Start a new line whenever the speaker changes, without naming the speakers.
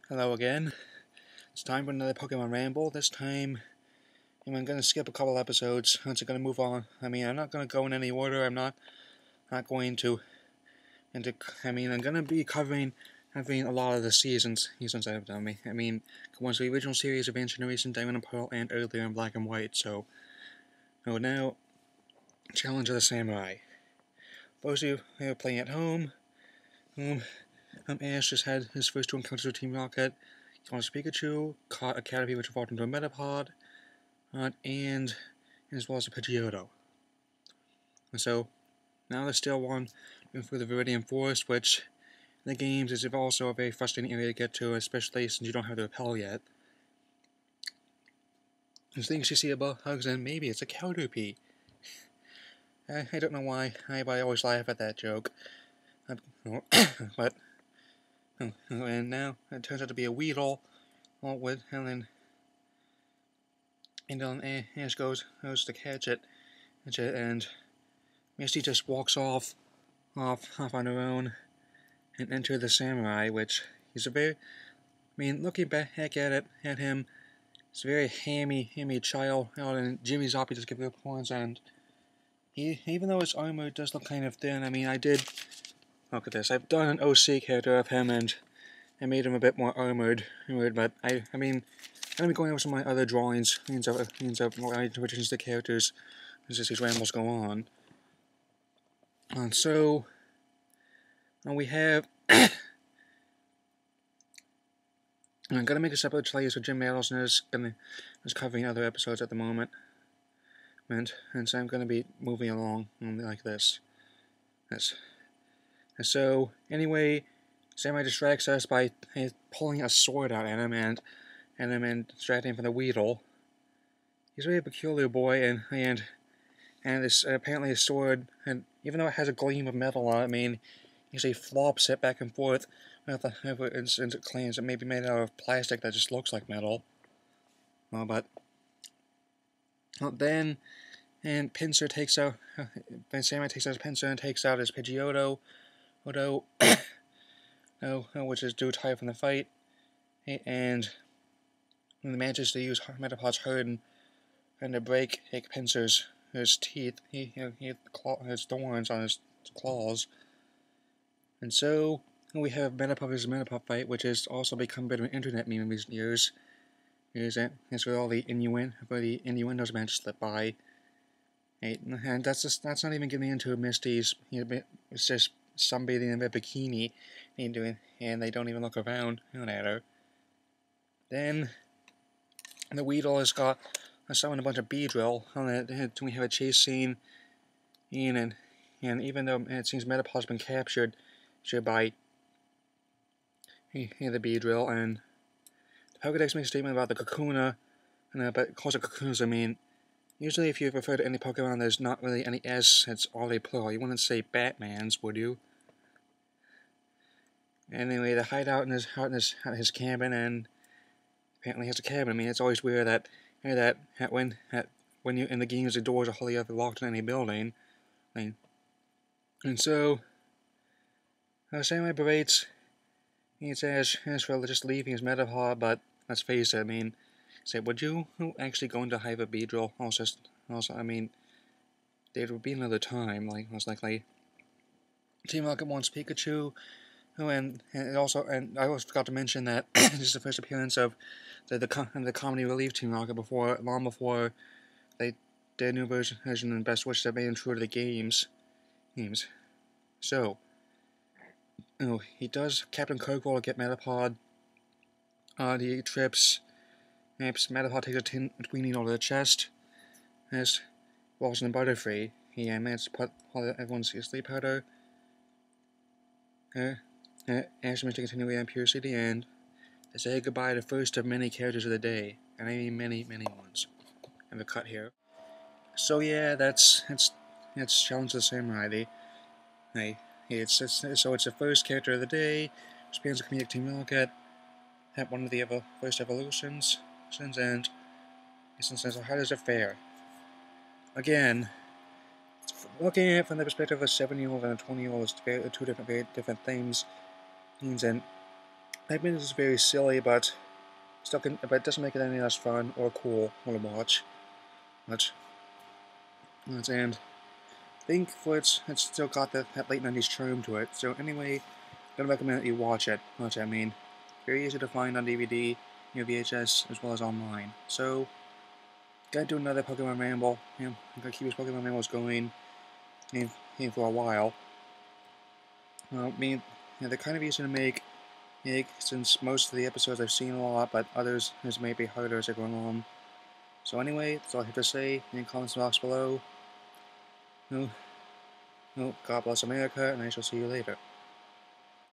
Hello again. It's time for another Pokemon Ramble. This time, I'm going to skip a couple episodes. I'm going to move on. I'm not going to go in any order. I'm not going to. I'm going to be covering a lot of the seasons I've done. Once the original series of Ancient and Recent, Diamond and Pearl, and earlier in Black and White. So now, Challenge of the Samurai. Those of you who are playing at home, Ash just had his first two encounters with Team Rocket. He wants Pikachu, caught a Caterpie which evolved into a Metapod, and as well as a Pidgeotto. And so, now there's still one going through the Viridian Forest, which in the games is also a very frustrating area to get to, especially since you don't have the repel yet. There's things you see above hugs, and maybe it's a Caterpie. I don't know why, but I always laugh at that joke. But and now it turns out to be a Weedle, and then Ash goes to catch it, and Misty just walks off on her own and enter the Samurai, which he's a very, looking back at him, it's a very hammy child, and Jimmy Zoppy just give it points, and even though his armor does look kind of thin, I did, look at this, I've done an OC character of him, and I made him a bit more armored, but I'm going to be going over some of my other drawings, means of what I change the characters as these rambles go on. And so, we have, I'm going to make a separate playlist with Jim Madison is covering other episodes at the moment. And so I'm going to be moving along like this. And so, anyway, Samurai distracts us by pulling a sword out at him and distracting him from the Weedle. He's a very peculiar boy, and this apparently his sword, and even though it has a gleam of metal on it, he usually flops it back and forth and it claims it may be made out of plastic that just looks like metal. Then Pinsir takes out, Samurai takes out his Pinsir and takes out his Pidgeotto, which is due tired from the fight, and manages to use Metapod's herd and to break Pinsir's teeth. He has thorns on his claws. And so, we have Metapod vs. Metapod fight, which has also become a bit of an internet meme in recent years. It's where all the innuendos managed to slip by. And that's not even getting into Misty's, it's just sunbathing in their bikini, and they don't even look around at her. Then, the Weedle has got summoned a bunch of Beedrill, and we have a chase scene, and even though it seems Metapod's been captured by the Beedrill, and the Pokedex makes a statement about the Kakuna, but calls it Kakunas. Usually if you refer to any Pokemon there's not really any S, it's already plural. You wouldn't say Batman's, would you? Anyway, the hideout in his cabin, and apparently he has a cabin. It's always weird that when you in the games the doors are wholly ever locked in any building. And so Samurai berates Ash for just leaving his Metapod, but let's face it, say, would you actually go into hive a Beedrill? Also, there would be another time, most likely. Team Rocket wants Pikachu, and I also forgot to mention that this is the first appearance of the comedy relief Team Rocket long before they did a new version and Best Wishes that made them true to the games. So, he does Captain Kirkwall get Metapod. He trips. Metapod takes a tweening over the chest. As walls in the Butterfree, he manages to put everyone's sleep powder. Ash managed to continue with Pure City, and they say goodbye to the first of many characters of the day, and I mean many ones. I have a cut here. So yeah, that's Challenge of the Samurai. It's the first character of the day. Spans a comedic Team Rocket. At one of the first evolutions, and so how does it fare? Again, looking at it from the perspective of a 7-year-old and a 20-year-old is very different things. And Typing is very silly, but but it doesn't make it any less fun or cool to watch. And I think for it's still got that late 90s charm to it. So anyway, I'm gonna recommend that you watch it. I mean, very easy to find on DVD, VHS, as well as online. So, gotta do another Pokemon Ramble. I'm gonna keep these Pokemon Rambles going for a while. I mean, they're kind of easy to make, since most of the episodes I've seen a lot, but others may be harder as they go along. So anyway, that's all I have to say. In the comments box below. God bless America, and I shall see you later.